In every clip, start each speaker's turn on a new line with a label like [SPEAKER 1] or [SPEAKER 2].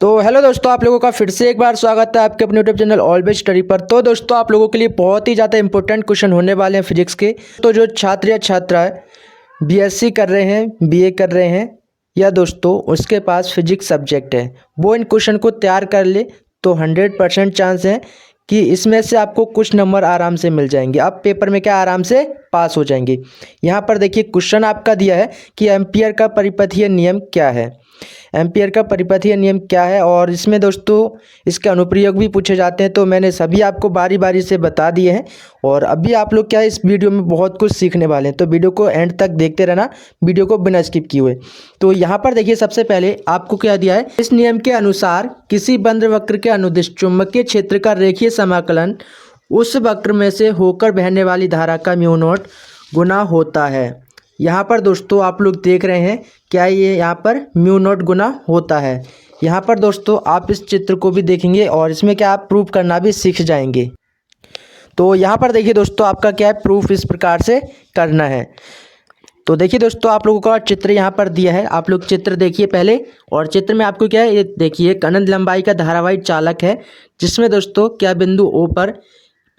[SPEAKER 1] तो हेलो दोस्तों, आप लोगों का फिर से एक बार स्वागत है आपके अपने यूट्यूब चैनल ऑलवेज स्टडी पर। तो दोस्तों, आप लोगों के लिए बहुत ही ज़्यादा इंपॉर्टेंट क्वेश्चन होने वाले हैं फिजिक्स के। तो जो छात्र या छात्राएं बीएससी कर रहे हैं, बीए कर रहे हैं, या दोस्तों उसके पास फिजिक्स सब्जेक्ट है, वो इन क्वेश्चन को तैयार कर ले तो 100% चांस है कि इसमें से आपको कुछ नंबर आराम से मिल जाएंगे। आप पेपर में क्या आराम से पास हो जाएंगे। यहाँ पर देखिए क्वेश्चन आपका दिया है कि एम्पियर का परिपथीय नियम क्या है। एम्पियर का परिपथीय नियम क्या है, और इसमें दोस्तों इसके अनुप्रयोग भी पूछे जाते हैं। तो मैंने सभी आपको बारी बारी से बता दिए हैं, और अभी आप लोग क्या है इस वीडियो में बहुत कुछ सीखने वाले हैं। तो वीडियो को एंड तक देखते रहना, वीडियो को बिना स्किप किए हुए। तो यहाँ पर देखिए सबसे पहले आपको क्या दिया है, इस नियम के अनुसार किसी बंद वक्र के अनुदिश चुंबकीय क्षेत्र का रेखीय समाकलन उस वक्र में से होकर बहने वाली धारा का म्यू नॉट गुना होता है। यहाँ पर दोस्तों आप लोग देख रहे हैं क्या ये यहाँ पर म्यू नॉट गुना होता है। यहाँ पर दोस्तों आप इस चित्र को भी देखेंगे और इसमें क्या आप प्रूफ करना भी सीख जाएंगे। तो यहाँ पर देखिए दोस्तों आपका क्या है, प्रूफ इस प्रकार से करना है। तो देखिए दोस्तों आप लोगों का चित्र यहाँ पर दिया है, आप लोग चित्र देखिए पहले। और चित्र में आपको क्या है, ये देखिए एक अनंत लंबाई का धारावाही चालक है, जिसमें दोस्तों क्या बिंदु ओ पर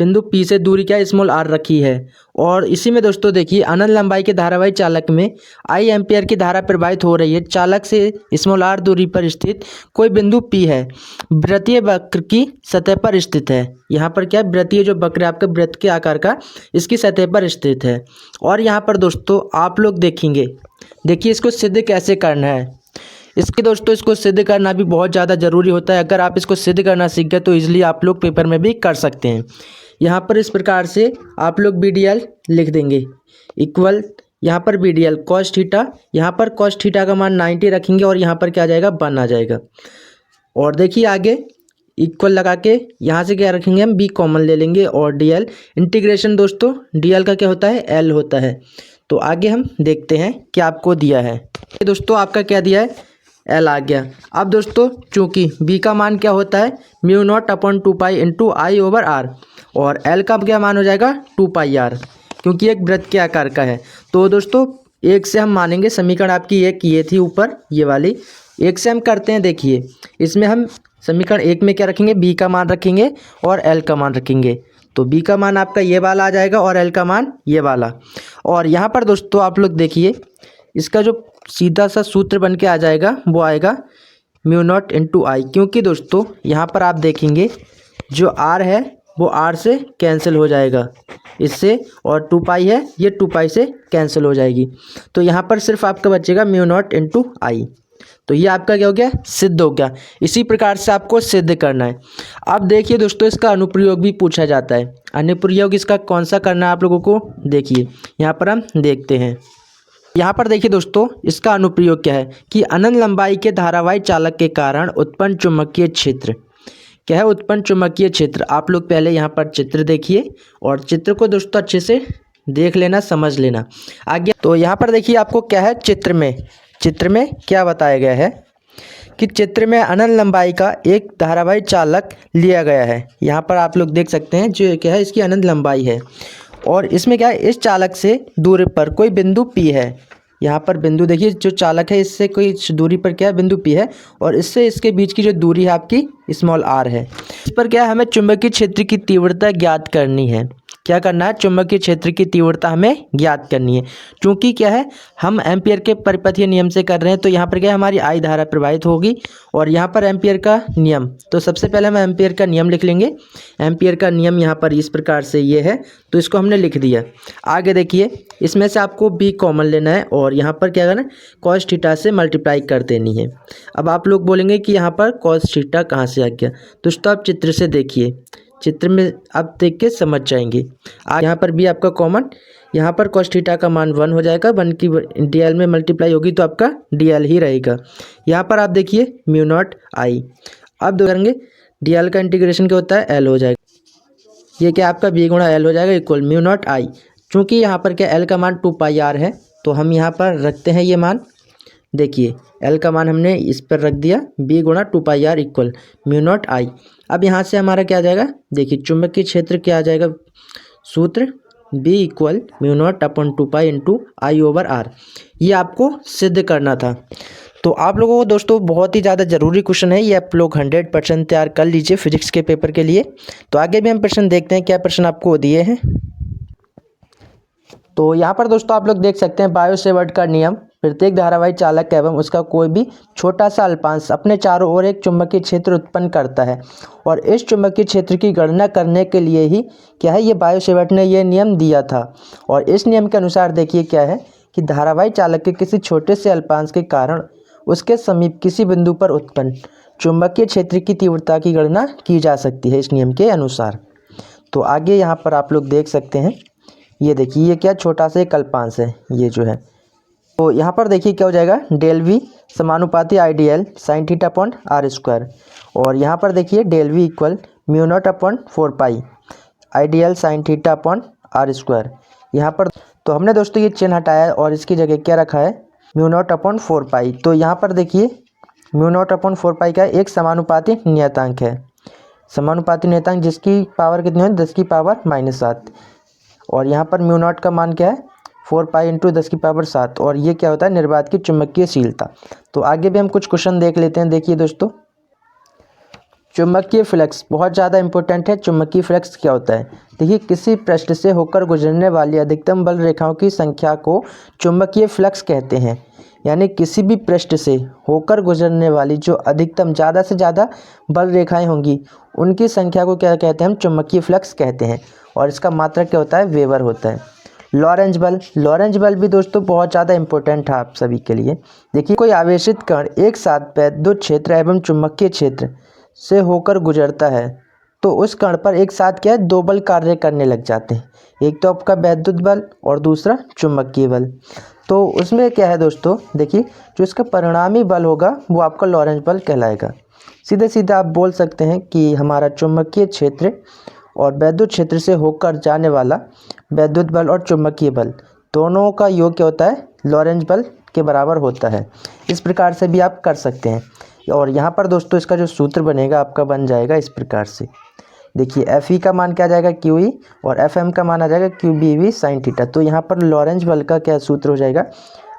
[SPEAKER 1] बिंदु पी से दूरी क्या स्मॉल आर रखी है। और इसी में दोस्तों देखिए अनंत लंबाई के धारावाही चालक में आई एम्पियर की धारा प्रवाहित हो रही है। चालक से स्मॉल आर दूरी पर स्थित कोई बिंदु पी है, वृत्तीय वक्र की सतह पर स्थित है। यहाँ पर क्या वृत्तीय जो वक्र है आपका वृत्त के आकार का, इसकी सतह पर स्थित है। और यहाँ पर दोस्तों आप लोग देखेंगे, देखिए इसको सिद्ध कैसे करना है। इसको सिद्ध करना भी बहुत ज़्यादा ज़रूरी होता है। अगर आप इसको सिद्ध करना सीख गए तो इजीली आप लोग पेपर में भी कर सकते हैं। यहाँ पर इस प्रकार से आप लोग BDL लिख देंगे इक्वल, यहाँ पर BDL कॉस थीटा, यहाँ पर कॉस थीटा का मान 90 रखेंगे और यहाँ पर क्या आ जाएगा 1 आ जाएगा। और देखिए आगे इक्वल लगा के यहाँ से क्या रखेंगे, हम B कॉमन ले लेंगे और DL इंटीग्रेशन दोस्तों DL का क्या होता है, L होता है। तो आगे हम देखते हैं क्या आपको दिया है। दोस्तों आपका क्या दिया है, L आ गया। अब दोस्तों चूंकि B का मान क्या होता है, mu naught upon 2 pi into I over R, और L का क्या मान हो जाएगा 2 पाई आर, क्योंकि एक वृत्त के आकार का है। तो दोस्तों एक से हम मानेंगे, समीकरण आपकी एक ये थी ऊपर ये वाली, एक से हम करते हैं। देखिए इसमें हम समीकरण एक में क्या रखेंगे, B का मान रखेंगे और L का मान रखेंगे। तो B का मान आपका ये वाला आ जाएगा और L का मान ये वाला। और यहाँ पर दोस्तों आप लोग देखिए इसका जो सीधा सा सूत्र बन के आ जाएगा वो आएगा म्यू नॉट इंटू आई, क्योंकि दोस्तों यहाँ पर आप देखेंगे जो R है वो R से कैंसिल हो जाएगा इससे, और 2 पाई है ये 2 पाई से कैंसिल हो जाएगी। तो यहाँ पर सिर्फ आपका बचेगा म्यू नॉट इंटू आई। तो ये आपका क्या हो गया, सिद्ध हो गया। इसी प्रकार से आपको सिद्ध करना है। अब देखिए दोस्तों इसका अनुप्रयोग भी पूछा जाता है। अनुप्रयोग इसका कौन सा करना है आप लोगों को, देखिए यहाँ पर हम देखते हैं। यहाँ पर देखिए दोस्तों इसका अनुप्रयोग क्या है कि अनंत लंबाई के धारावाही चालक के कारण उत्पन्न चुंबकीय क्षेत्र क्या है, उत्पन्न चुंबकीय क्षेत्र। आप लोग पहले यहाँ पर चित्र देखिए और चित्र को दोस्तों अच्छे से देख लेना, समझ लेना आगे। तो यहाँ पर देखिए आपको क्या है, चित्र में क्या बताया गया है कि चित्र में अनंत लंबाई का एक धारावाही चालक लिया गया है। यहाँ पर आप लोग देख सकते हैं जो क्या है इसकी अनंत लंबाई है, और इसमें क्या है इस चालक से दूरी पर कोई बिंदु P है। यहाँ पर बिंदु देखिए जो चालक है इससे कोई दूरी पर क्या है बिंदु P है, और इससे इसके बीच की जो दूरी है आपकी स्मॉल r है। इस पर क्या है हमें चुंबकीय क्षेत्र की तीव्रता ज्ञात करनी है। क्या करना है, चुंबकीय क्षेत्र की तीव्रता हमें ज्ञात करनी है। क्योंकि क्या है हम एम्पियर के परिपथीय नियम से कर रहे हैं, तो यहाँ पर क्या है हमारी आई धारा प्रवाहित होगी, और यहाँ पर एम्पियर का नियम। तो सबसे पहले हम एम्पियर का नियम लिख लेंगे। एम्पियर का नियम यहाँ पर इस प्रकार से ये है, तो इसको हमने लिख दिया। आगे देखिए इसमें से आपको B कॉमन लेना है और यहाँ पर क्या करना है, कॉस थीटा से मल्टीप्लाई कर देनी है। अब आप लोग बोलेंगे कि यहाँ पर कॉस थीटा कहाँ से आ गया। दोस्तों आप चित्र से देखिए, चित्र में आप देख के समझ जाएंगे। यहाँ पर भी आपका कॉमन, यहाँ पर कॉस थीटा का मान 1 हो जाएगा, 1 की DL में मल्टीप्लाई होगी तो आपका DL ही रहेगा। यहाँ पर आप देखिए म्यू नॉट आई। अब दो करेंगे DL का इंटीग्रेशन क्या होता है, L हो जाएगा। ये क्या आपका B गुणा L हो जाएगा इक्वल म्यू नॉट आई। चूँकि यहाँ पर क्या L का मान 2 पाई आर है, तो हम यहाँ पर रखते हैं ये मान। देखिए L का मान हमने इस पर रख दिया, B गुणा 2 पाई are equal mu not I. अब यहाँ से हमारा क्या आ जाएगा, देखिए चुंबकीय क्षेत्र क्या आ जाएगा, सूत्र B equal mu naught upon 2 pi into I over R. ये आपको सिद्ध करना था। तो आप लोगों को दोस्तों बहुत ही ज़्यादा ज़रूरी क्वेश्चन है, ये आप लोग 100% तैयार कर लीजिए फिजिक्स के पेपर के लिए। तो आगे भी हम प्रश्न देखते हैं क्या प्रश्न आपको दिए हैं। तो यहाँ पर दोस्तों आप लोग देख सकते हैं बायो सेवर्ट का नियम, प्रत्येक धारावाही चालक एवं उसका कोई भी छोटा सा अल्पांश अपने चारों ओर एक चुंबकीय क्षेत्र उत्पन्न करता है, और इस चुंबकीय क्षेत्र की गणना करने के लिए ही क्या है ये बायो सेवर्ट ने ये नियम दिया था। और इस नियम के अनुसार देखिए क्या है कि धारावाही चालक के किसी छोटे से अल्पांश के कारण उसके समीप किसी बिंदु पर उत्पन्न चुंबकीय क्षेत्र की तीव्रता की गणना की जा सकती है इस नियम के अनुसार। तो आगे यहाँ पर आप लोग देख सकते हैं, ये देखिए ये क्या छोटा सा एक अल्पांश है ये जो है। तो यहाँ पर देखिए क्या हो जाएगा, डेल वी समानुपाती ideal sine theta upon R square, और यहाँ पर देखिए del V equal mu naught upon 4 pi ideal sine theta upon R square. यहाँ पर तो हमने दोस्तों ये चिन्ह हटाया और इसकी जगह क्या रखा है, म्यू नॉट अपॉन 4 पाई। तो यहाँ पर देखिए म्यू नॉट अपॉन 4 पाई का एक समानुपाती नियतांक है, समानुपाती नियतांक जिसकी पावर कितनी है 10 की पावर -7, और यहाँ पर म्यू नॉट का मान क्या है 4 पाई इंटू 10 की पावर 7, और ये क्या होता है निर्वात की चुंबकीयशीलता। तो आगे भी हम कुछ क्वेश्चन देख लेते हैं। देखिए दोस्तों, चुंबकीय फ्लक्स बहुत ज़्यादा इंपॉर्टेंट है। चुंबकीय फ्लक्स क्या होता है, देखिए किसी पृष्ठ से होकर गुजरने वाली अधिकतम बल रेखाओं की संख्या को चुंबकीय फ्लक्स कहते हैं। यानी किसी भी पृष्ठ से होकर गुजरने वाली जो अधिकतम ज़्यादा से ज़्यादा बल रेखाएं होंगी उनकी संख्या को क्या कहते हैं, हम चुंबकीय फ्लक्स कहते हैं, और इसका मात्रक क्या होता है, वेबर होता है। लॉरेंज बल, लॉरेंज बल भी दोस्तों बहुत ज़्यादा इंपॉर्टेंट है आप सभी के लिए। देखिए कोई आवेशित कण एक साथ वैद्युत क्षेत्र एवं चुंबकीय क्षेत्र से होकर गुजरता है तो उस कण पर एक साथ क्या है 2 बल कार्य करने लग जाते हैं, एक तो आपका वैद्युत बल और दूसरा चुंबकीय बल। तो उसमें क्या है दोस्तों, देखिए जो इसका परिणामी बल होगा वो आपका लॉरेंज बल कहलाएगा। सीधे सीधे आप बोल सकते हैं कि हमारा चुंबकीय क्षेत्र और वैद्युत क्षेत्र से होकर जाने वाला वैद्युत बल और चुंबकीय बल दोनों का योग क्या होता है, लॉरेंज बल के बराबर होता है। इस प्रकार से भी आप कर सकते हैं। और यहाँ पर दोस्तों इसका जो सूत्र बनेगा आपका बन जाएगा इस प्रकार से, देखिए एफ ई का मान क्या आ जाएगा क्यू ई, और एफ एम का मान आ जाएगा Q B V sine theta. तो यहाँ पर लॉरेंज बल का क्या सूत्र हो जाएगा,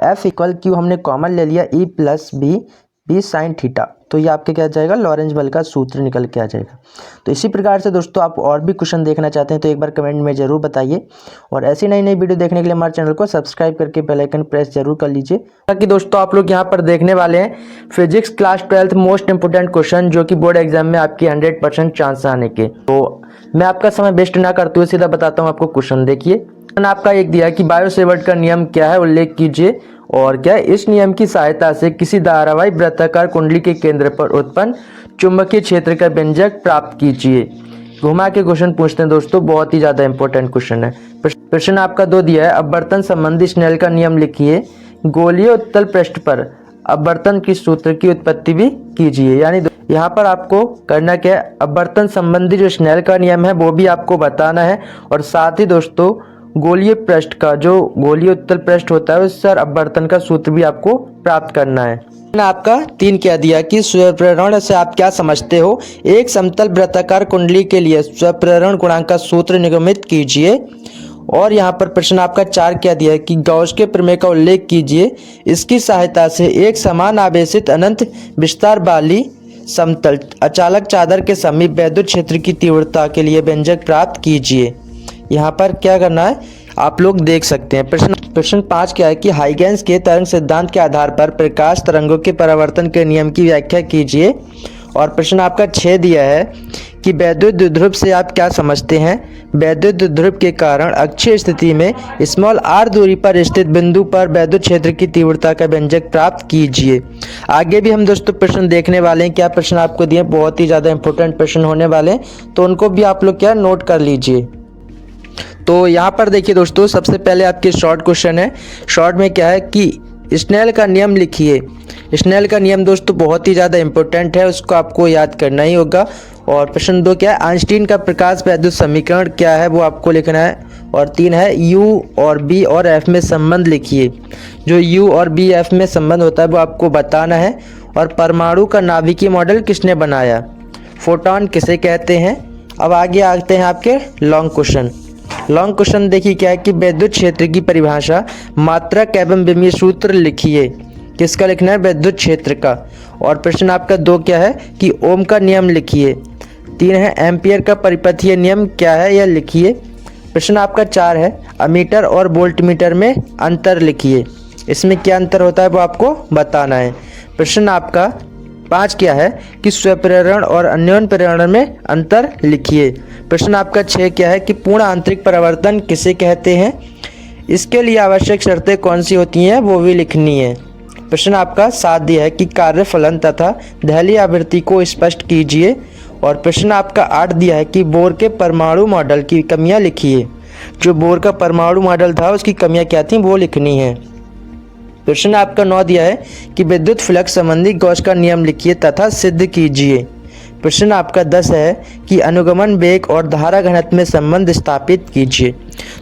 [SPEAKER 1] एफ इक्वल क्यू हमने कॉमन ले लिया E plus B sine theta. तो ये आपके क्या आ जाएगा, लॉरेंज बल का सूत्र निकल के आ जाएगा। तो इसी प्रकार से दोस्तों आप और भी क्वेश्चन देखना चाहते हैं तो एक बार कमेंट में ज़रूर बताइए, और ऐसी नई नई वीडियो देखने के लिए हमारे चैनल को सब्सक्राइब करके बेल आइकन प्रेस जरूर कर लीजिए। ताकि दोस्तों आप लोग यहाँ पर देखने वाले हैं physics class 12th most important question जो कि बोर्ड एग्जाम में आपकी 100% चांस आने के। तो मैं आपका समय वेस्ट ना करते हुए सीधा बताता हूँ आपको क्वेश्चन। देखिए आपका एक दिया कि बायो सेवर्ट का नियम क्या है उल्लेख कीजिए, और क्या इस नियम की सहायता से किसी धारावाही वृत्ताकार कुंडली के केंद्र पर उत्पन्न चुंबकीय क्षेत्र का व्यंजक प्राप्त कीजिए। घुमा के क्वेश्चन पूछते हैं दोस्तों, बहुत ही ज्यादा इंपॉर्टेंट क्वेश्चन है। प्रश्न आपका 2 दिया है, अपवर्तन संबंधी स्नेल का नियम लिखिए, गोलीय उत्तल पृष्ठ पर अपवर्तन की सूत्र की उत्पत्ति भी कीजिए। यानी यहाँ पर आपको करना क्या है, अपवर्तन संबंधी जो स्नेल का नियम है वो भी आपको बताना है, और साथ ही दोस्तों गोलीय पृष्ठ का जो गोलीय उत्तल पृष्ठ होता है उस पर अपवर्तन का सूत्र भी आपको प्राप्त करना है। आपका 3 क्या दिया कि स्वप्रेरण से आप क्या समझते हो, एक समतल वृत्ताकार कुंडली के लिए स्वप्रेरण गुणांक का सूत्र निगमित कीजिए। और यहाँ पर प्रश्न आपका 4 क्या दिया है कि गॉस के प्रमेय का उल्लेख कीजिए, इसकी सहायता से एक समान आवेशित अनंत विस्तार वाली समतल अचालक चादर के समीप वैद्युत क्षेत्र की तीव्रता के लिए व्यंजक प्राप्त कीजिए। यहाँ पर क्या करना है आप लोग देख सकते हैं। प्रश्न 5 क्या है कि हाइगेंस के तरंग सिद्धांत के आधार पर प्रकाश तरंगों के परावर्तन के नियम की व्याख्या कीजिए। और प्रश्न आपका 6 दिया है कि वैद्युत द्विध्रुव से आप क्या समझते हैं, वैद्युत द्विध्रुव के कारण अक्षीय स्थिति में स्मॉल r दूरी पर स्थित बिंदु पर वैद्युत क्षेत्र की तीव्रता का व्यंजक प्राप्त कीजिए। आगे भी हम दोस्तों प्रश्न देखने वाले हैं, क्या प्रश्न आपको दिए बहुत ही ज़्यादा इंपॉर्टेंट प्रश्न होने वाले हैं, तो उनको भी आप लोग क्या नोट कर लीजिए। तो यहाँ पर देखिए दोस्तों, सबसे पहले आपके शॉर्ट क्वेश्चन है। शॉर्ट में क्या है कि स्नेल का नियम लिखिए। स्नेल का नियम दोस्तों बहुत ही ज़्यादा इंपॉर्टेंट है, उसको आपको याद करना ही होगा। और प्रश्न 2 क्या है, आइंस्टीन का प्रकाश वैद्युत समीकरण क्या है वो आपको लिखना है। और 3 है यू और बी और एफ में संबंध लिखिए। जो यू और बी एफ में संबंध होता है वो आपको बताना है। और परमाणु का नाभिकीय मॉडल किसने बनाया, फोटॉन किसे कहते हैं। अब आगे आते हैं आपके लॉन्ग क्वेश्चन। लॉन्ग क्वेश्चन देखिए क्या है कि वैद्युत क्षेत्र की परिभाषा, मात्रक एवं विमीय सूत्र लिखिए। किसका लिखना है? विद्युत क्षेत्र का। और प्रश्न आपका 2 क्या है कि ओम का नियम लिखिए। 3 है एम्पियर का परिपथीय नियम क्या है, यह लिखिए। प्रश्न आपका 4 है अमीटर और वोल्टमीटर में अंतर लिखिए। इसमें क्या अंतर होता है वो आपको बताना है। प्रश्न आपका 5 क्या है कि स्वप्रेरण और अन्योन्य प्रेरण में अंतर लिखिए। प्रश्न आपका 6 क्या है कि पूर्ण आंतरिक परावर्तन किसे कहते हैं, इसके लिए आवश्यक शर्तें कौन सी होती हैं वो भी लिखनी है। प्रश्न आपका 7 दिया है कि कार्य फलन तथा दहलीय आवृत्ति को स्पष्ट कीजिए। और प्रश्न आपका 8 दिया है कि बोर के परमाणु मॉडल की कमियां लिखिए। जो बोर का परमाणु मॉडल था उसकी कमियां क्या थी वो लिखनी है। प्रश्न आपका 9 दिया है कि विद्युत फ्लक्स संबंधी गॉस का नियम लिखिए तथा सिद्ध कीजिए। प्रश्न आपका 10 है कि अनुगमन वेग और धारा घनत्व में संबंध स्थापित कीजिए।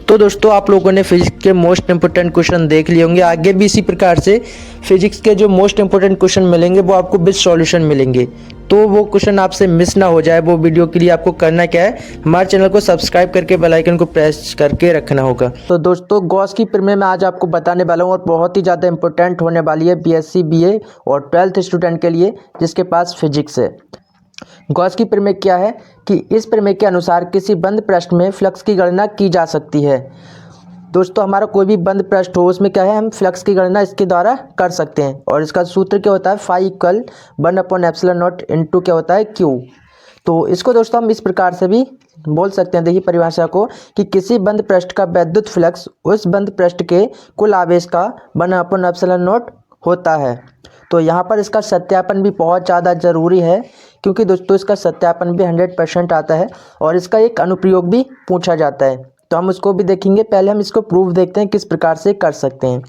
[SPEAKER 1] तो दोस्तों आप लोगों ने फिजिक्स के मोस्ट इंपोर्टेंट क्वेश्चन देख लिए होंगे। आगे भी इसी प्रकार से फिजिक्स के जो मोस्ट इंपोर्टेंट क्वेश्चन मिलेंगे वो आपको विद सॉल्यूशन मिलेंगे। तो वो क्वेश्चन आपसे मिस ना हो जाए वो वीडियो के लिए आपको करना क्या है, हमारे चैनल को सब्सक्राइब करके बेल आइकन को प्रेस करके रखना होगा। तो दोस्तों गॉस की प्रमेय मैं आज आपको बताने वाला हूँ और बहुत ही ज़्यादा इंपॉर्टेंट होने वाली है बीएससी बीए और 12th स्टूडेंट के लिए जिसके पास फिजिक्स है। गॉस की प्रमेय क्या है कि इस प्रमेय के अनुसार किसी बंद पृष्ठ में फ्लक्स की गणना की जा सकती है। दोस्तों हमारा कोई भी बंद पृष्ठ हो उसमें क्या है हम फ्लक्स की गणना इसके द्वारा कर सकते हैं। और इसका सूत्र क्या होता है फाई इक्वल 1/ε0 इंटू क्या होता है क्यू। तो इसको दोस्तों हम इस प्रकार से भी बोल सकते हैं, देखिए परिभाषा को, कि किसी बंद पृष्ठ का वैद्युत फ्लक्स उस बंद पृष्ठ के कुल आवेश का 1/ε0 होता है। तो यहाँ पर इसका सत्यापन भी बहुत ज़्यादा ज़रूरी है क्योंकि दोस्तों इसका सत्यापन भी 100% आता है और इसका एक अनुप्रयोग भी पूछा जाता है। तो हम उसको भी देखेंगे। पहले हम इसको प्रूफ देखते हैं किस प्रकार से कर सकते हैं।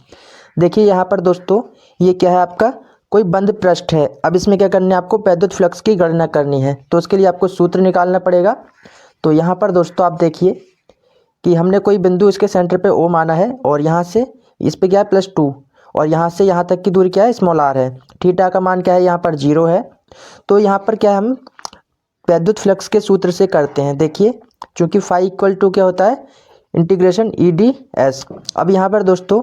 [SPEAKER 1] देखिए यहाँ पर दोस्तों ये क्या है आपका कोई बंद पृष्ठ है। अब इसमें क्या करना है आपको वैद्युत फ्लक्स की गणना करनी है। तो उसके लिए आपको सूत्र निकालना पड़ेगा। तो यहाँ पर दोस्तों आप देखिए कि हमने कोई बिंदु इसके सेंटर पे ओ माना है और यहाँ से इस पे क्या है +2 और यहाँ से यहाँ तक की दूरी क्या है स्मॉल r है। थीटा का मान क्या है यहाँ पर 0 है। तो यहाँ पर क्या हम वैद्युत फ्लक्स के सूत्र से करते हैं। देखिए चूँकि फाई इक्वल टू क्या होता है इंटीग्रेशन EdS। अब यहाँ पर दोस्तों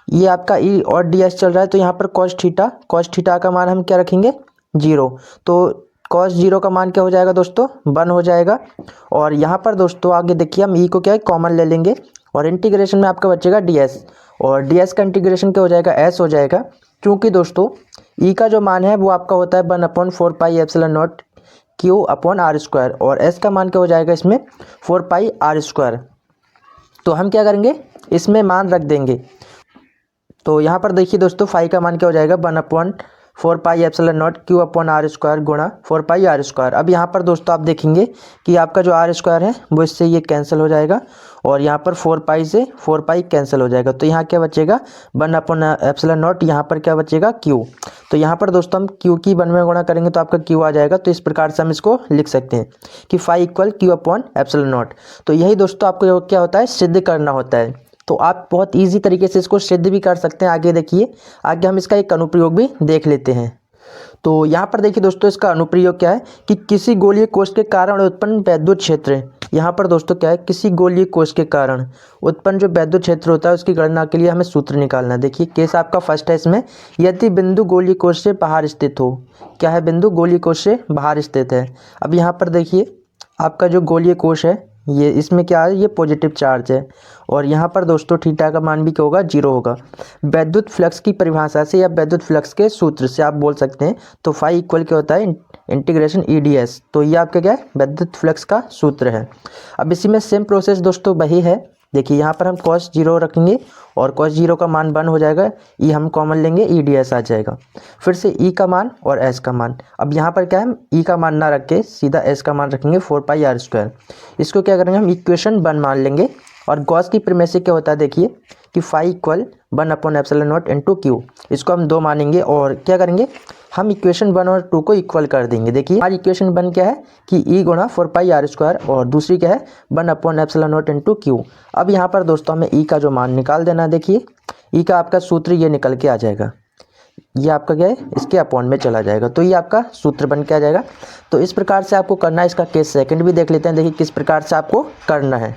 [SPEAKER 1] ये आपका E और DS चल रहा है तो यहाँ पर cos थीटा का मान हम क्या रखेंगे 0। तो cos 0 का मान क्या हो जाएगा दोस्तों 1 हो जाएगा। और यहाँ पर दोस्तों आगे देखिए हम E को क्या है कॉमन ले लेंगे और इंटीग्रेशन में आपका बचेगा DS और DS का इंटीग्रेशन क्या हो जाएगा S हो जाएगा। क्योंकि दोस्तों E का जो मान है वो आपका होता है 1/4πε0 Q/r² और S का मान क्या हो जाएगा इसमें 4πr²। तो हम क्या करेंगे इसमें मान रख देंगे। तो यहाँ पर देखिए दोस्तों फाई का मान क्या हो जाएगा 1/4πε0 Q/r² गुणा 4πr²। अब यहाँ पर दोस्तों आप देखेंगे कि आपका जो r² है वो इससे ये कैंसिल हो जाएगा और यहाँ पर 4π से 4π कैंसिल हो जाएगा। तो यहाँ क्या बचेगा 1/ε0, यहाँ पर क्या बचेगा q। तो यहाँ पर दोस्तों हम q की 1 में गुणा करेंगे तो आपका q आ जाएगा। तो इस प्रकार से हम इसको लिख सकते हैं कि फाई इक्वल Q/ε0। तो यही दोस्तों आपको क्या होता है सिद्ध करना होता है। तो आप बहुत इजी तरीके से इसको सिद्ध भी कर सकते हैं। आगे देखिए आगे हम इसका एक अनुप्रयोग भी देख लेते हैं। तो यहाँ पर देखिए दोस्तों इसका अनुप्रयोग क्या है कि किसी गोलीय कोश के कारण उत्पन्न वैद्युत क्षेत्र। यहाँ पर दोस्तों क्या है किसी गोलीय कोश के कारण उत्पन्न जो वैद्युत क्षेत्र होता है उसकी गणना के लिए हमें सूत्र निकालना है। देखिए केस आपका फर्स्ट है इसमें, यदि बिंदु गोलीय कोश से बाहर स्थित हो। क्या है बिंदु गोलीय कोश से बाहर स्थित है। अब यहाँ पर देखिए आपका जो गोलीय कोश है ये इसमें क्या है ये पॉजिटिव चार्ज है और यहाँ पर दोस्तों थीटा का मान भी क्या होगा 0 होगा। वैद्युत फ्लक्स की परिभाषा से या वैद्युत फ्लक्स के सूत्र से आप बोल सकते हैं। तो फाई इक्वल क्या होता है इंटीग्रेशन EdS। तो ये आपका क्या है वैद्युत फ्लक्स का सूत्र है। अब इसी में सेम प्रोसेस दोस्तों वही है। देखिए यहाँ पर हम cos 0 रखेंगे और cos 0 का मान 1 हो जाएगा। E हम कॉमन लेंगे EdS आ जाएगा। फिर से E का मान और S का मान। अब यहाँ पर क्या है हम E का मान ना रख के सीधा S का मान रखेंगे 4πr²। इसको क्या करेंगे हम इक्वेशन 1 मान लेंगे। और गॉस की प्रमेय से क्या होता है देखिए कि फाई इक्वल 1/ε0 इंटू क्यू। इसको हम 2 मानेंगे और क्या करेंगे हम इक्वेशन 1 और 2 को इक्वल कर देंगे। देखिए हमारी इक्वेशन 1 क्या है कि E गुणा 4πr² और दूसरी क्या है 1/ε0 इंटू क्यू। अब यहाँ पर दोस्तों हमें E का जो मान निकाल देना है। देखिए E का आपका सूत्र ये निकल के आ जाएगा। ये आपका क्या है इसके अपॉन में चला जाएगा। तो ये आपका सूत्र बन के आ जाएगा। तो इस प्रकार से आपको करना है। इसका केस सेकंड भी देख लेते हैं। देखिए किस प्रकार से आपको करना है।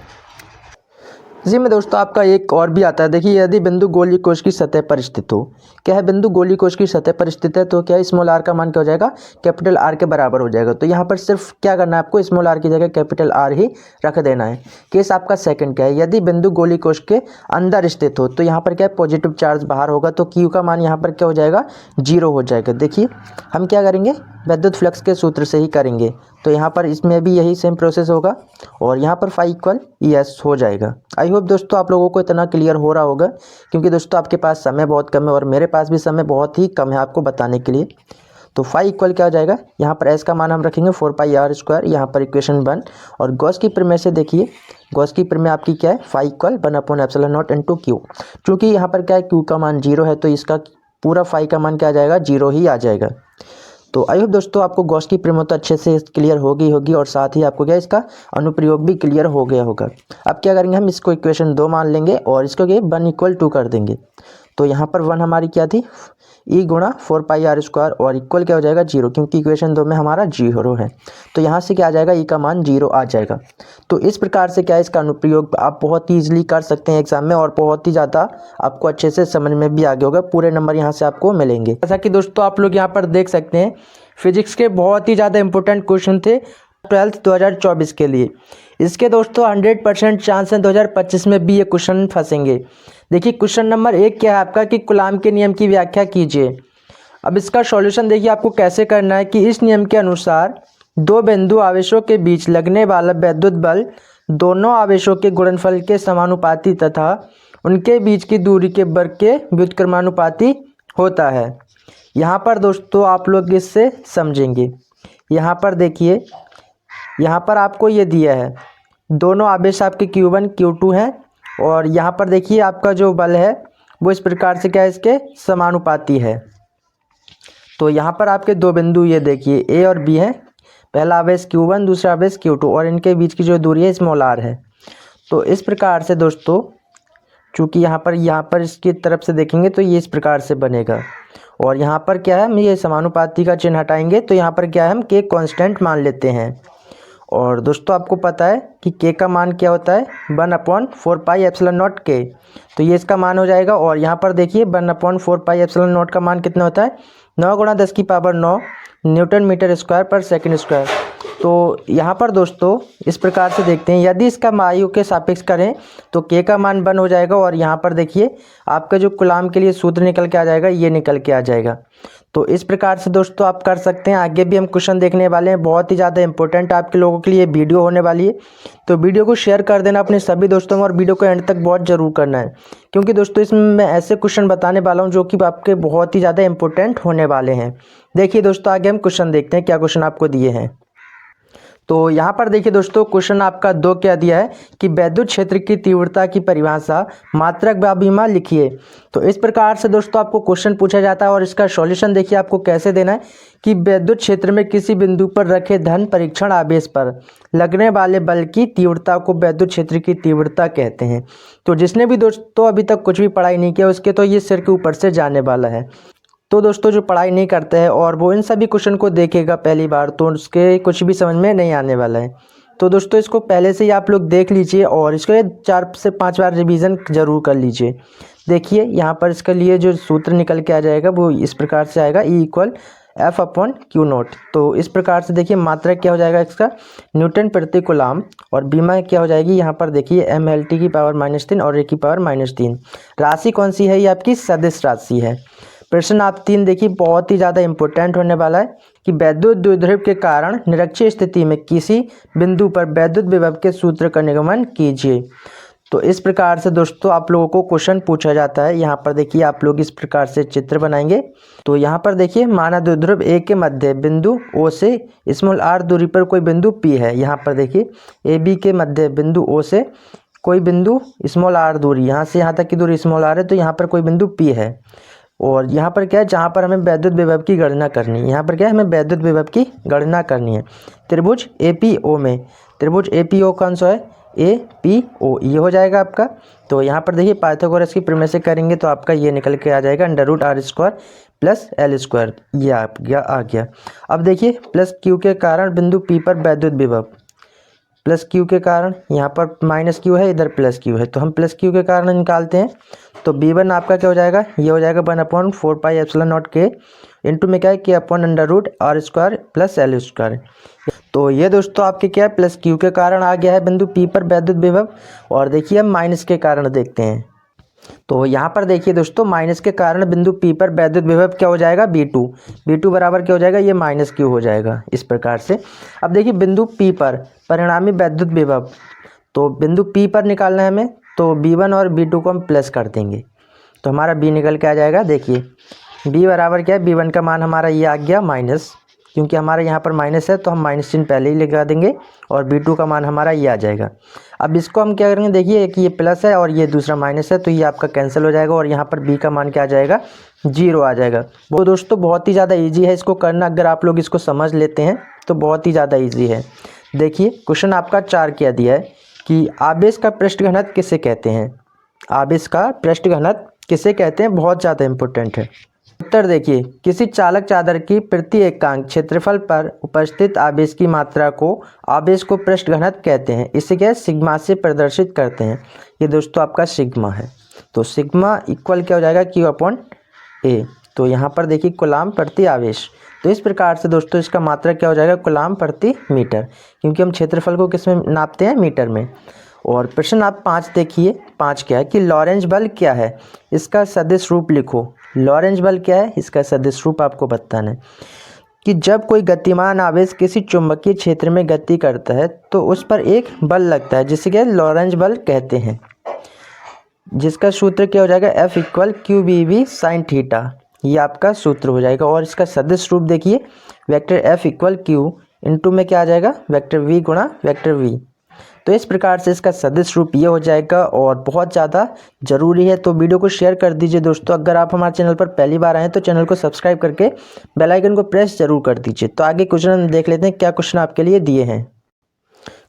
[SPEAKER 1] इसी में दोस्तों आपका एक और भी आता है, देखिए यदि बिंदु गोलीय कोश की सतह पर स्थित हो, क्या है बिंदु गोलीय कोश की सतह पर स्थित है तो क्या है स्मॉल आर का मान क्या हो जाएगा, कैपिटल आर के बराबर हो जाएगा। तो यहाँ पर सिर्फ क्या करना है आपको, स्मॉल आर की जगह कैपिटल आर ही रख देना है। केस आपका सेकंड क्या है, यदि बिंदु गोलीय कोश के अंदर स्थित हो तो यहाँ पर क्या है पॉजिटिव चार्ज बाहर होगा, तो क्यू का मान यहाँ पर क्या हो जाएगा, 0 हो जाएगा। देखिए हम क्या करेंगे, विद्युत फ्लक्स के सूत्र से ही करेंगे, तो यहाँ पर इसमें भी यही सेम प्रोसेस होगा और यहाँ पर फाई इक्वल ES हो जाएगा। आई होप दोस्तों आप लोगों को इतना क्लियर हो रहा होगा, क्योंकि दोस्तों आपके पास समय बहुत कम है और मेरे पास भी समय बहुत ही कम है आपको बताने के लिए। तो फाई इक्वल क्या हो जाएगा, यहाँ पर एस का मान हम रखेंगे 4πr², यहाँ पर इक्वेशन 1। और गॉस की प्रमेय से देखिए, गॉस की प्रमेय आपकी क्या है, फाई इक्वल 1/ε0 × Q। चूँकि यहाँ पर क्या है Q का मान 0 है तो इसका पूरा फाई का मान क्या आ जाएगा, 0 ही आ जाएगा। तो आई होप दोस्तों आपको गॉस की प्रमेय तो अच्छे से क्लियर होगी और साथ ही आपको क्या इसका अनुप्रयोग भी क्लियर हो गया होगा। अब क्या करेंगे, हम इसको इक्वेशन 2 मान लेंगे और इसको क्या 1 = 2 कर देंगे। तो यहाँ पर 1 हमारी क्या थी, E × 4πr² और इक्वल क्या हो जाएगा 0, क्योंकि इक्वेशन 2 में हमारा 0 है। तो यहाँ से क्या आ जाएगा, E का मान 0 आ जाएगा। तो इस प्रकार से क्या है इसका अनुप्रयोग आप बहुत ही ईजिली कर सकते हैं एग्जाम में और बहुत ही ज़्यादा आपको अच्छे से समझ में भी आ गया होगा। पूरे नंबर यहाँ से आपको मिलेंगे। जैसा कि दोस्तों आप लोग यहाँ पर देख सकते हैं, फिजिक्स के बहुत ही ज़्यादा इंपॉर्टेंट क्वेश्चन थे 12th 2024 के लिए। इसके दोस्तों 100% चांस है 2025 में भी ये क्वेश्चन फंसेंगे। देखिए क्वेश्चन नंबर 1 क्या है आपका कि कूलाम के नियम की व्याख्या कीजिए। अब इसका सॉल्यूशन देखिए आपको कैसे करना है कि इस नियम के अनुसार दो बिंदु आवेशों के बीच लगने वाला वैद्युत बल दोनों आवेशों के गुणनफल के समानुपाती तथा उनके बीच की दूरी के वर्ग के व्युत्क्रमानुपाती होता है। यहाँ पर दोस्तों आप लोग इससे समझेंगे। यहाँ पर देखिए, यहाँ पर आपको ये दिया है दोनों आवेश आपके Q1 Q2 हैं और यहाँ पर देखिए आपका जो बल है वो इस प्रकार से क्या है, इसके समानुपाती है। तो यहाँ पर आपके दो बिंदु ये देखिए A और B हैं, पहला आवेश Q1 दूसरा आवेश Q2 और इनके बीच की जो दूरी है स्मॉल r है। तो इस प्रकार से दोस्तों चूँकि यहाँ पर इसकी तरफ से देखेंगे तो ये इस प्रकार से बनेगा और यहाँ पर क्या है, हम ये समानुपाती का चिन्ह हटाएंगे तो यहाँ पर क्या है, हम K कांस्टेंट मान लेते हैं। और दोस्तों आपको पता है कि K का मान क्या होता है, 1/4πε0 K। तो ये इसका मान हो जाएगा और यहाँ पर देखिए 1/4πε0 का मान कितना होता है, 9 × 10⁹ न्यूटन मीटर स्क्वायर पर सेकंड स्क्वायर। तो यहाँ पर दोस्तों इस प्रकार से देखते हैं, यदि इसका वायु के सापेक्ष करें तो K का मान 1 हो जाएगा और यहाँ पर देखिए आपका जो कूलाम के लिए सूत्र निकल के आ जाएगा, ये निकल के आ जाएगा। तो इस प्रकार से दोस्तों आप कर सकते हैं। आगे भी हम क्वेश्चन देखने वाले हैं, बहुत ही ज़्यादा इंपॉर्टेंट आपके लोगों के लिए वीडियो होने वाली है। तो वीडियो को शेयर कर देना अपने सभी दोस्तों में और वीडियो को एंड तक बहुत ज़रूर करना है, क्योंकि दोस्तों इसमें मैं ऐसे क्वेश्चन बताने वाला हूं जो कि आपके बहुत ही ज़्यादा इंपॉर्टेंट होने वाले हैं। देखिए दोस्तों आगे हम क्वेश्चन देखते हैं क्या क्वेश्चन आपको दिए हैं। तो यहाँ पर देखिए दोस्तों क्वेश्चन आपका 2 क्या दिया है कि वैद्युत क्षेत्र की तीव्रता की परिभाषा मात्रक व्यापीमा लिखिए। तो इस प्रकार से दोस्तों आपको क्वेश्चन पूछा जाता है और इसका सॉल्यूशन देखिए आपको कैसे देना है कि वैद्युत क्षेत्र में किसी बिंदु पर रखे धन परीक्षण आवेश पर लगने वाले बल की तीव्रता को वैद्युत क्षेत्र की तीव्रता कहते हैं। तो जिसने भी दोस्तों अभी तक कुछ भी पढ़ाई नहीं किया उसके तो ये सिर के ऊपर से जाने वाला है। तो दोस्तों जो पढ़ाई नहीं करते हैं और वो इन सभी क्वेश्चन को देखेगा पहली बार तो उसके कुछ भी समझ में नहीं आने वाला है। तो दोस्तों इसको पहले से ही आप लोग देख लीजिए और इसको 4 से 5 बार रिवीजन ज़रूर कर लीजिए। देखिए यहाँ पर इसके लिए जो सूत्र निकल के आ जाएगा वो इस प्रकार से आएगा, E = F/Q0। तो इस प्रकार से देखिए मात्रक क्या हो जाएगा इसका, न्यूटन प्रति कूलाम, और बीमा क्या हो जाएगी यहाँ पर देखिए mL/-3 और A/-3। राशि कौन सी है, ये आपकी सदिश राशि है। प्रश्न आप 3 देखिए बहुत ही ज़्यादा इंपॉर्टेंट होने वाला है कि वैद्युत द्विध्रुव के कारण निरक्षीय स्थिति में किसी बिंदु पर वैद्युत विभव के सूत्र का निगमन कीजिए। तो इस प्रकार से दोस्तों आप लोगों को क्वेश्चन पूछा जाता है। यहाँ पर देखिए आप लोग इस प्रकार से चित्र बनाएंगे। तो यहाँ पर देखिए माना द्विध्रुव A के मध्य बिंदु O से r दूरी पर कोई बिंदु P है। यहाँ पर देखिए AB के मध्य बिंदु O से कोई बिंदु r दूरी, यहाँ से यहाँ तक की दूरी r है, तो यहाँ पर कोई बिंदु P है। और यहाँ पर क्या है, जहाँ पर हमें वैद्युत विभव की गणना करनी है, यहाँ पर क्या है, हमें वैद्युत विभव की गणना करनी है। त्रिभुज APO में, त्रिभुज APO कौन सा है, APO, ये हो जाएगा आपका। तो यहाँ पर देखिए पाइथागोरस की प्रमेय से करेंगे तो आपका ये निकल के आ जाएगा √r² + L², ये आ गया। अब देखिए प्लस Q के कारण बिंदु P पर वैद्युत विभव, प्लस क्यू के कारण, यहाँ पर माइनस क्यू है, इधर प्लस क्यू है, तो हम प्लस क्यू के कारण निकालते हैं। तो b1 आपका क्या हो जाएगा, ये हो जाएगा 1/4πε0 के इंटू में क्या है, k/√r² प्लस l²। तो ये दोस्तों आपके क्या है, प्लस क्यू के कारण आ गया है बिंदु P पर वैद्युत विभव। और देखिए हम माइनस के कारण देखते हैं। तो यहाँ पर देखिए दोस्तों, माइनस के कारण बिंदु P पर वैद्युत विभव क्या हो जाएगा, B2 बराबर क्या हो जाएगा, ये माइनस क्यू हो जाएगा इस प्रकार से। अब देखिए बिंदु P पर परिणामी वैद्युत विभव, तो बिंदु P पर निकालना है हमें, तो B1 और B2 को हम प्लस कर देंगे, तो हमारा B निकल के आ जाएगा। देखिए B बराबर क्या है, B1 का मान हमारा ये आ गया माइनस, क्योंकि हमारा यहाँ पर माइनस है तो हम माइनस चिन्ह पहले ही लगा देंगे, और B2 का मान हमारा ये आ जाएगा। अब इसको हम क्या करेंगे, देखिए कि ये प्लस है और ये दूसरा माइनस है, तो ये आपका कैंसिल हो जाएगा, और यहाँ पर B का मान क्या आ जाएगा, 0 आ जाएगा। वो दोस्तों बहुत ही ज़्यादा ईजी है इसको करना, अगर आप लोग इसको समझ लेते हैं तो बहुत ही ज़्यादा ईजी है। देखिए क्वेश्चन आपका 4 क्या दिया है कि आवेश का पृष्ठ घनत्व किसे कहते हैं। आवेश का पृष्ठ घनत्व किसे कहते हैं, बहुत ज़्यादा इंपॉर्टेंट है। उत्तर देखिए, किसी चालक चादर की प्रति एकांक क्षेत्रफल पर उपस्थित आवेश की मात्रा को आवेश को पृष्ठ घनत्व कहते हैं। इसे क्या है, सिग्मा से प्रदर्शित करते हैं। ये दोस्तों आपका सिग्मा है, तो सिग्मा इक्वल क्या हो जाएगा, Q/A। तो यहाँ पर देखिए कूलाम प्रति आवेश, तो इस प्रकार से दोस्तों इसका मात्रा क्या हो जाएगा, कूलाम प्रति मीटर, क्योंकि हम क्षेत्रफल को किस में नापते हैं, मीटर में। और प्रश्न आप 5 देखिए, 5 क्या है कि लॉरेंज बल क्या है, इसका सदिश रूप लिखो। लॉरेंज बल क्या है, इसका सदिश रूप आपको बताना है कि जब कोई गतिमान आवेश किसी चुंबकीय क्षेत्र में गति करता है तो उस पर एक बल लगता है, जिसे क्या लॉरेंज बल कहते हैं, जिसका सूत्र क्या हो जाएगा, F = QBV sin थीटा। ये आपका सूत्र हो जाएगा। और इसका सदिश रूप देखिए, वेक्टर F = Q इंटू में क्या आ जाएगा, वेक्टर V गुणा वेक्टर V। तो इस प्रकार से इसका सदिश रूप ये हो जाएगा, और बहुत ज़्यादा ज़रूरी है। तो वीडियो को शेयर कर दीजिए दोस्तों। अगर आप हमारे चैनल पर पहली बार आए तो चैनल को सब्सक्राइब करके बेल आइकन को प्रेस जरूर कर दीजिए। तो आगे क्वेश्चन देख लेते हैं, क्या क्वेश्चन आपके लिए दिए हैं।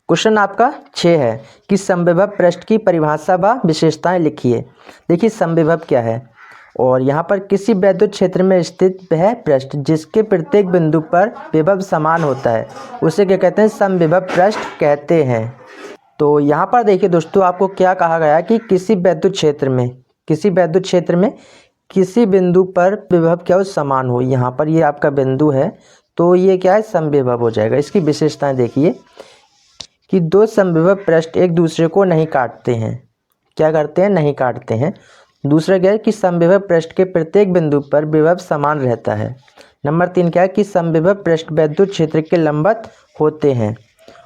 [SPEAKER 1] क्वेश्चन आपका 6 है कि समविभव पृष्ठ की परिभाषा व विशेषताएं लिखिए। देखिए समविभव क्या है, और यहाँ पर किसी वैद्युत क्षेत्र में स्थित वह पृष्ठ जिसके प्रत्येक बिंदु पर विभव समान होता है उसे क्या कहते हैं, समविभव पृष्ठ कहते हैं। तो यहाँ पर देखिए दोस्तों, आपको क्या कहा गया कि किसी वैद्युत क्षेत्र में किसी बिंदु पर विभव क्या हो, समान हो। यहाँ पर ये आपका बिंदु है, तो ये क्या है, समविभव हो जाएगा। इसकी विशेषताएं देखिए कि दो समविभव पृष्ठ एक दूसरे को नहीं काटते हैं। क्या करते हैं, नहीं काटते हैं। दूसरा क्या है कि समविभव पृष्ठ के प्रत्येक बिंदु पर विभव समान रहता है। नंबर 3 क्या है कि समविभव पृष्ठ वैद्युत क्षेत्र के लंबवत होते हैं।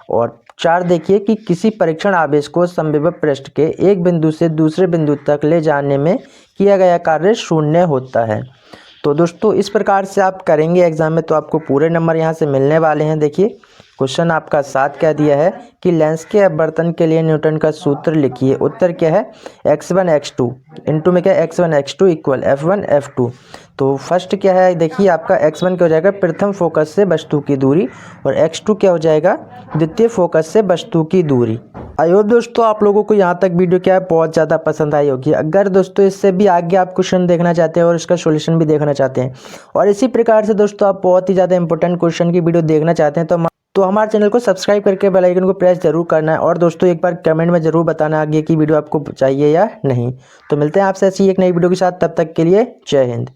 [SPEAKER 1] और 4 देखिए कि किसी परीक्षण आवेश को समविभव पृष्ठ के एक बिंदु से दूसरे बिंदु तक ले जाने में किया गया कार्य शून्य होता है। तो दोस्तों इस प्रकार से आप करेंगे एग्जाम में तो आपको पूरे नंबर यहाँ से मिलने वाले हैं। देखिए क्वेश्चन आपका 7 क्या दिया है कि लेंस के अपवर्तन के लिए न्यूटन का सूत्र लिखिए। उत्तर क्या है, x1 x2 इंटू में क्या है, x1 x2 = f1 f2। तो फर्स्ट क्या है, देखिए आपका x1 क्या हो जाएगा, प्रथम फोकस से वस्तु की दूरी, और x2 क्या हो जाएगा, द्वितीय फोकस से वस्तु की दूरी। आई होप दोस्तों आप लोगों को यहाँ तक वीडियो क्या है बहुत ज़्यादा पसंद आई होगी। अगर दोस्तों इससे भी आगे आप क्वेश्चन देखना चाहते हैं और इसका सॉल्यूशन भी देखना चाहते हैं, और इसी प्रकार से दोस्तों आप बहुत ही ज़्यादा इंपॉर्टेंट क्वेश्चन की वीडियो देखना चाहते हैं, तो हमारे चैनल को सब्सक्राइब करके बेल आइकन को प्रेस जरूर करना है। और दोस्तों एक बार कमेंट में ज़रूर बताना आगे की वीडियो आपको चाहिए या नहीं। तो मिलते हैं आपसे ऐसी एक नई वीडियो के साथ, तब तक के लिए जय हिंद।